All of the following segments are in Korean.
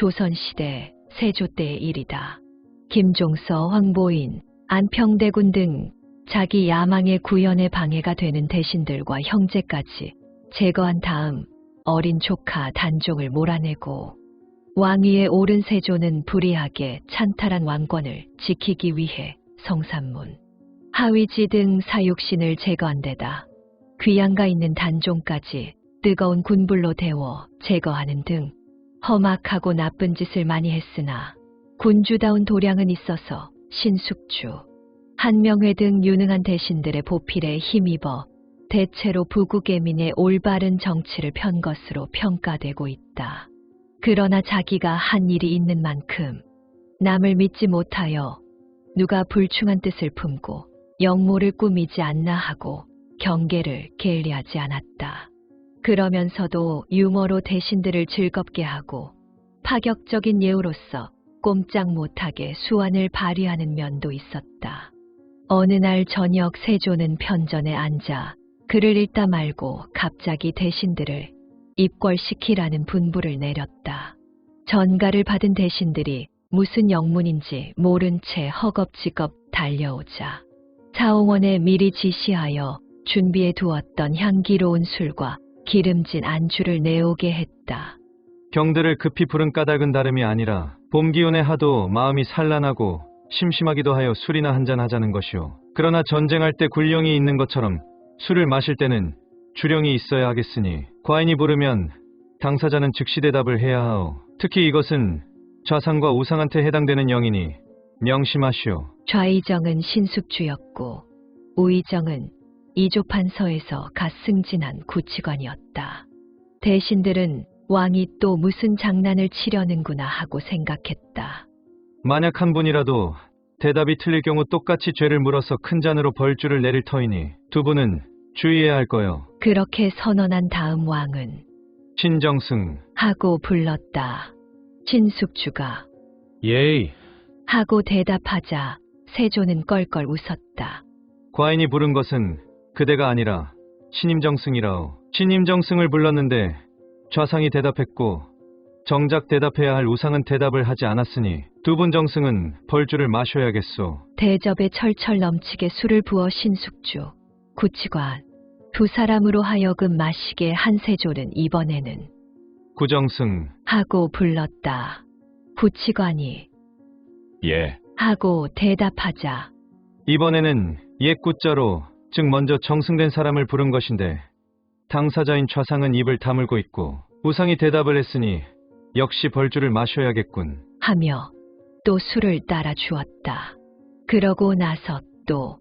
조선시대 세조 때의 일이다. 김종서, 황보인, 안평대군 등 자기 야망의 구현에 방해가 되는 대신들과 형제까지 제거한 다음 어린 조카 단종을 몰아내고 왕위에 오른 세조는 불의하게 찬탈한 왕권을 지키기 위해 성산문, 하위지 등 사육신을 제거한 데다 귀양가 있는 단종까지 뜨거운 군불로 데워 제거하는 등 험악하고 나쁜 짓을 많이 했으나 군주다운 도량은 있어서 신숙주, 한명회 등 유능한 대신들의 보필에 힘입어 대체로 부국애민의 올바른 정치를 편 것으로 평가되고 있다. 그러나 자기가 한 일이 있는 만큼 남을 믿지 못하여 누가 불충한 뜻을 품고 역모를 꾸미지 않나 하고 경계를 게을리하지 않았다. 그러면서도 유머로 대신들을 즐겁게 하고 파격적인 예우로서 꼼짝 못하게 수완을 발휘하는 면도 있었다. 어느 날 저녁 세조는 편전에 앉아 글을 읽다 말고 갑자기 대신들을 입궐시키라는 분부를 내렸다. 전가를 받은 대신들이 무슨 영문인지 모른 채 허겁지겁 달려오자 차홍원에 미리 지시하여 준비해 두었던 향기로운 술과 기름진 안주를 내오게 했다. 경들을 급히 부른 까닭은 다름이 아니라 봄 기운에 하도 마음이 산란하고 심심하기도 하여 술이나 한잔 하자는 것이오. 그러나 전쟁할 때 군령이 있는 것처럼 술을 마실 때는 주령이 있어야 하겠으니 과인이 부르면 당사자는 즉시 대답을 해야 하오. 특히 이것은 좌상과 우상한테 해당되는 영이니 명심하시오. 좌의정은 신숙주였고 우의정은 이조판서에서 갓 승진한 구치관이었다. 대신들은 왕이 또 무슨 장난을 치려는구나 하고 생각했다. 만약 한 분이라도 대답이 틀릴 경우 똑같이 죄를 물어서 큰 잔으로 벌주를 내릴 터이니 두 분은 주의해야 할 거요. 그렇게 선언한 다음 왕은 신정승 하고 불렀다. 신숙주가 예이. 하고 대답하자 세조는 껄껄 웃었다. 과인이 부른 것은 그대가 아니라 신임정승이라오. 신임정승을 불렀는데 좌상이 대답했고 정작 대답해야 할 우상은 대답을 하지 않았으니 두 분 정승은 벌주를 마셔야겠소. 대접에 철철 넘치게 술을 부어 신숙주, 구치관 두 사람으로 하여금 마시게 한 세조는 이번에는 구정승 하고 불렀다. 구치관이 예. 하고 대답하자 이번에는 옛 구자로 즉 먼저 정승된 사람을 부른 것인데 당사자인 좌상은 입을 다물고 있고 우상이 대답을 했으니 역시 벌주를 마셔야겠군 하며 또 술을 따라 주었다. 그러고 나서 또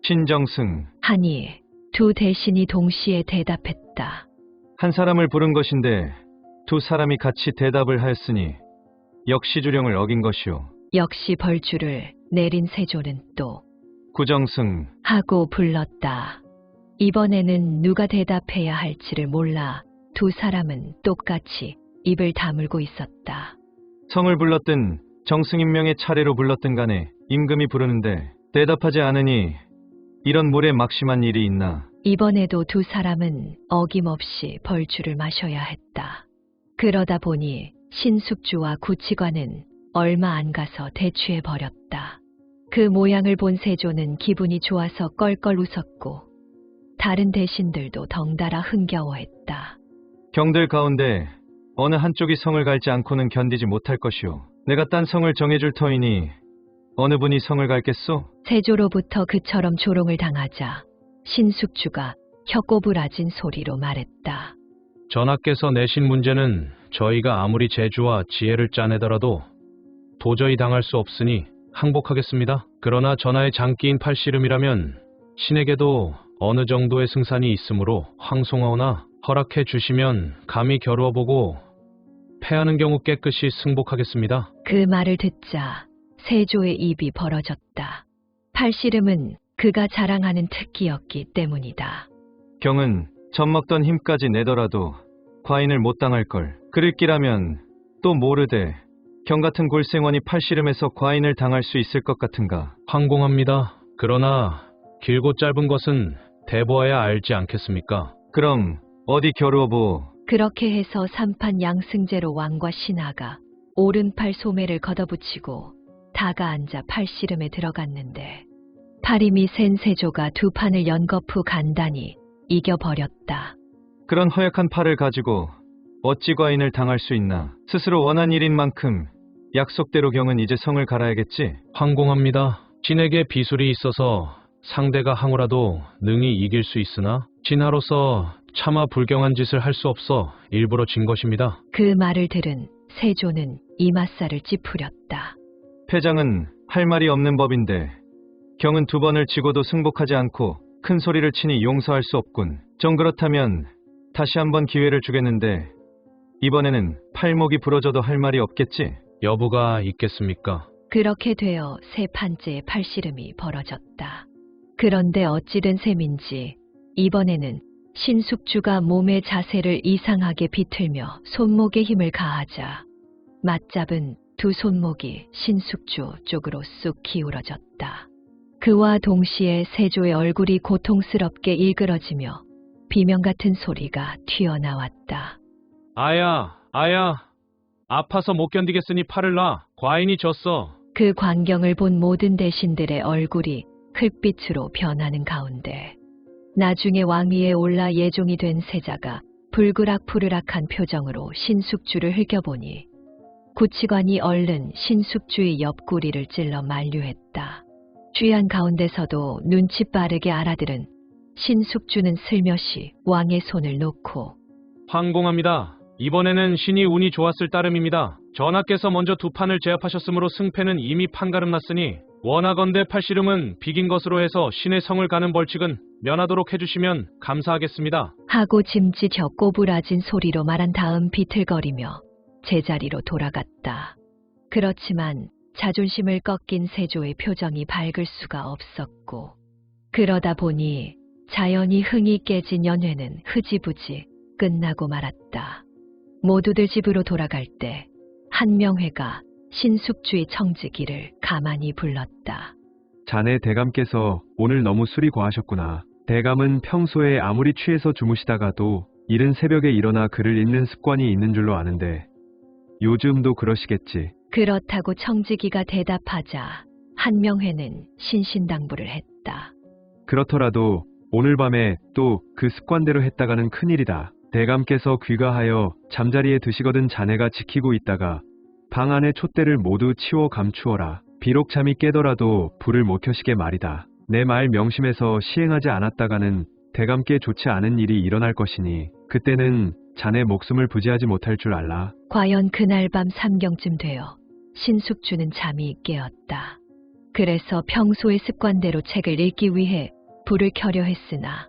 신정승 하니 두 대신이 동시에 대답했다. 한 사람을 부른 것인데 두 사람이 같이 대답을 하였으니 역시 주령을 어긴 것이오. 역시 벌주를 내린 세조는 또 구정승 하고 불렀다. 이번에는 누가 대답해야 할지를 몰라 두 사람은 똑같이 입을 다물고 있었다. 성을 불렀든 정승인명의 차례로 불렀든 간에 임금이 부르는데 대답하지 않으니 이런 물에 막심한 일이 있나. 이번에도 두 사람은 어김없이 벌주를 마셔야 했다. 그러다 보니 신숙주와 구치관은 얼마 안 가서 대취해 버렸다. 그 모양을 본 세조는 기분이 좋아서 껄껄 웃었고 다른 대신들도 덩달아 흥겨워했다. 경들 가운데 어느 한쪽이 성을 갈지 않고는 견디지 못할 것이오. 내가 딴 성을 정해줄 터이니 어느 분이 성을 갈겠소? 세조로부터 그처럼 조롱을 당하자 신숙주가 혀꼬부라진 소리로 말했다. 전하께서 내신 문제는 저희가 아무리 재주와 지혜를 짜내더라도 도저히 당할 수 없으니 항복하겠습니다. 그러나 전하의 장기인 팔씨름이라면 신에게도 어느 정도의 승산이 있으므로 황송하오나 허락해 주시면 감히 겨루어보고 패하는 경우 깨끗이 승복하겠습니다. 그 말을 듣자 세조의 입이 벌어졌다. 팔씨름은 그가 자랑하는 특기였기 때문이다. 경은 젖먹던 힘까지 내더라도 과인을 못 당할 걸. 그럴 끼라면 또 모르되 경 같은 골생원이 팔씨름에서 과인을 당할 수 있을 것 같은가. 황공합니다. 그러나 길고 짧은 것은 대보아야 알지 않겠습니까? 그럼 어디 겨루어보. 그렇게 해서 3판 양승제로 왕과 신하가 오른팔 소매를 걷어붙이고 다가 앉아 팔씨름에 들어갔는데 팔힘이 센 세조가 두 판을 연거푸 간단히 이겨버렸다. 그런 허약한 팔을 가지고 어찌 과인을 당할 수 있나. 스스로 원한 일인 만큼 약속대로 경은 이제 성을 갈아야겠지. 황공합니다. 신에게 비술이 있어서 상대가 항우라도 능히 이길 수 있으나 신하로서 차마 불경한 짓을 할 수 없어 일부러 진 것입니다. 그 말을 들은 세조는 이맛살을 찌푸렸다. 패장은 할 말이 없는 법인데 경은 두 번을 지고도 승복하지 않고 큰 소리를 치니 용서할 수 없군. 정 그렇다면 다시 한번 기회를 주겠는데 이번에는 팔목이 부러져도 할 말이 없겠지? 여부가 있겠습니까? 그렇게 되어 세 판째의 팔씨름이 벌어졌다. 그런데 어찌된 셈인지 이번에는 신숙주가 몸의 자세를 이상하게 비틀며 손목에 힘을 가하자 맞잡은 두 손목이 신숙주 쪽으로 쑥 기울어졌다. 그와 동시에 세조의 얼굴이 고통스럽게 일그러지며 비명 같은 소리가 튀어나왔다. 아야, 아파서 못 견디겠으니 팔을 놔. 과인이 졌어. 그 광경을 본 모든 대신들의 얼굴이 흙빛으로 변하는 가운데 나중에 왕위에 올라 예종이 된 세자가 불그락푸르락한 표정으로 신숙주를 흘겨보니 구치관이 얼른 신숙주의 옆구리를 찔러 만류했다. 취한 가운데서도 눈치 빠르게 알아들은 신숙주는 슬며시 왕의 손을 놓고 황공합니다. 이번에는 신이 운이 좋았을 따름입니다. 전하께서 먼저 두 판을 제압하셨으므로 승패는 이미 판가름 났으니 원하건대 팔씨름은 비긴 것으로 해서 신의 성을 가는 벌칙은 면하도록 해주시면 감사하겠습니다. 하고 짐짓혀 꼬부라진 소리로 말한 다음 비틀거리며 제자리로 돌아갔다. 그렇지만 자존심을 꺾인 세조의 표정이 밝을 수가 없었고 그러다 보니 자연히 흥이 깨진 연회는 흐지부지 끝나고 말았다. 모두들 집으로 돌아갈 때 한명회가 신숙주의 청지기를 가만히 불렀다. 자네 대감께서 오늘 너무 술이 과하셨구나. 대감은 평소에 아무리 취해서 주무시다가도 이른 새벽에 일어나 글을 읽는 습관이 있는 줄로 아는데 요즘도 그러시겠지. 그렇다고 청지기가 대답하자 한명회는 신신당부를 했다. 그렇더라도 오늘 밤에 또 그 습관대로 했다가는 큰일이다. 대감께서 귀가하여 잠자리에 드시거든 자네가 지키고 있다가 방 안의 촛대를 모두 치워 감추어라. 비록 잠이 깨더라도 불을 못 켜시게 말이다. 내 말 명심해서 시행하지 않았다가는 대감께 좋지 않은 일이 일어날 것이니 그때는 자네 목숨을 부지하지 못할 줄 알라. 과연 그날 밤 3경쯤 되어 신숙주는 잠이 깨었다. 그래서 평소의 습관대로 책을 읽기 위해 불을 켜려 했으나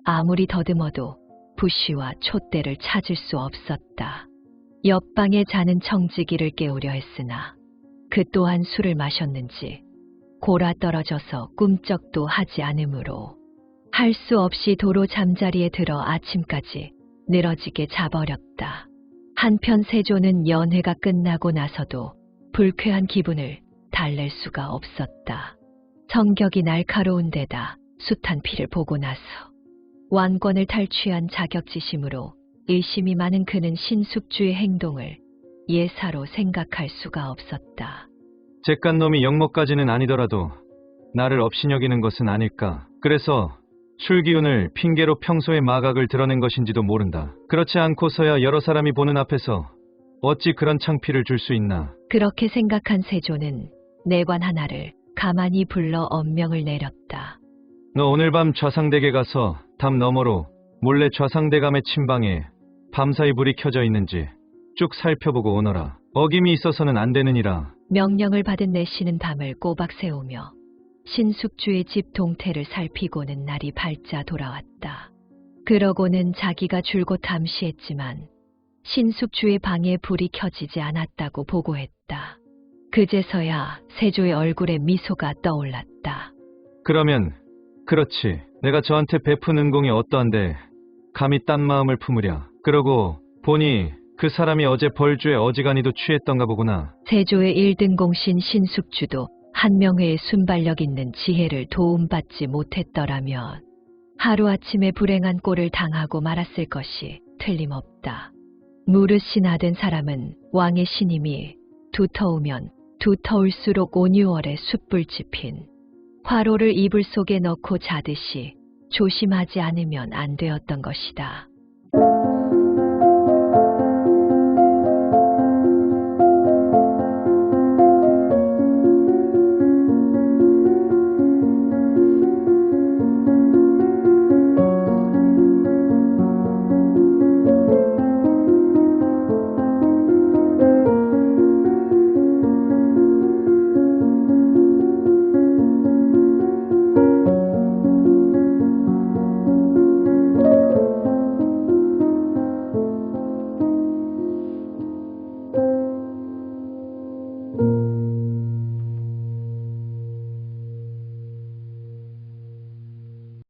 아무리 더듬어도 부시와 촛대를 찾을 수 없었다. 옆방에 자는 청지기를 깨우려 했으나 그 또한 술을 마셨는지 골아 떨어져서 꿈쩍도 하지 않으므로 할 수 없이 도로 잠자리에 들어 아침까지 늘어지게 자버렸다. 한편 세조는 연회가 끝나고 나서도 불쾌한 기분을 달랠 수가 없었다. 성격이 날카로운 데다 숱한 피를 보고 나서 왕권을 탈취한 자격지심으로 의심이 많은 그는 신숙주의 행동을 예사로 생각할 수가 없었다. 잿간놈이 영모까지는 아니더라도 나를 업신여기는 것은 아닐까. 그래서 술 기운을 핑계로 평소의 마각을 드러낸 것인지도 모른다. 그렇지 않고서야 여러 사람이 보는 앞에서 어찌 그런 창피를 줄 수 있나. 그렇게 생각한 세조는 내관 하나를 가만히 불러 엄명을 내렸다. 너 오늘 밤 좌상댁에 가서 담 너머로 몰래 좌상대감의 침방에 밤사이 불이 켜져 있는지 쭉 살펴보고 오너라. 어김이 있어서는 안 되느니라. 명령을 받은 내씨는 밤을 꼬박 새우며 신숙주의 집 동태를 살피고는 날이 밝자 돌아왔다. 그러고는 자기가 줄곧 감시했지만 신숙주의 방에 불이 켜지지 않았다고 보고했다. 그제서야 세조의 얼굴에 미소가 떠올랐다. 그러면 그렇지. 내가 저한테 베푼 은공이 어떠한데 감히 딴 마음을 품으랴. 그러고 보니 그 사람이 어제 벌주에 어지간히도 취했던가 보구나. 세조의 1등 공신 신숙주도 한명회의 순발력 있는 지혜를 도움받지 못했더라면 하루아침에 불행한 꼴을 당하고 말았을 것이 틀림없다. 무릇 신하된 사람은 왕의 신임이 두터우면 두터울수록 온유월에 숯불 지핀 화로를 이불 속에 넣고 자듯이 조심하지 않으면 안 되었던 것이다.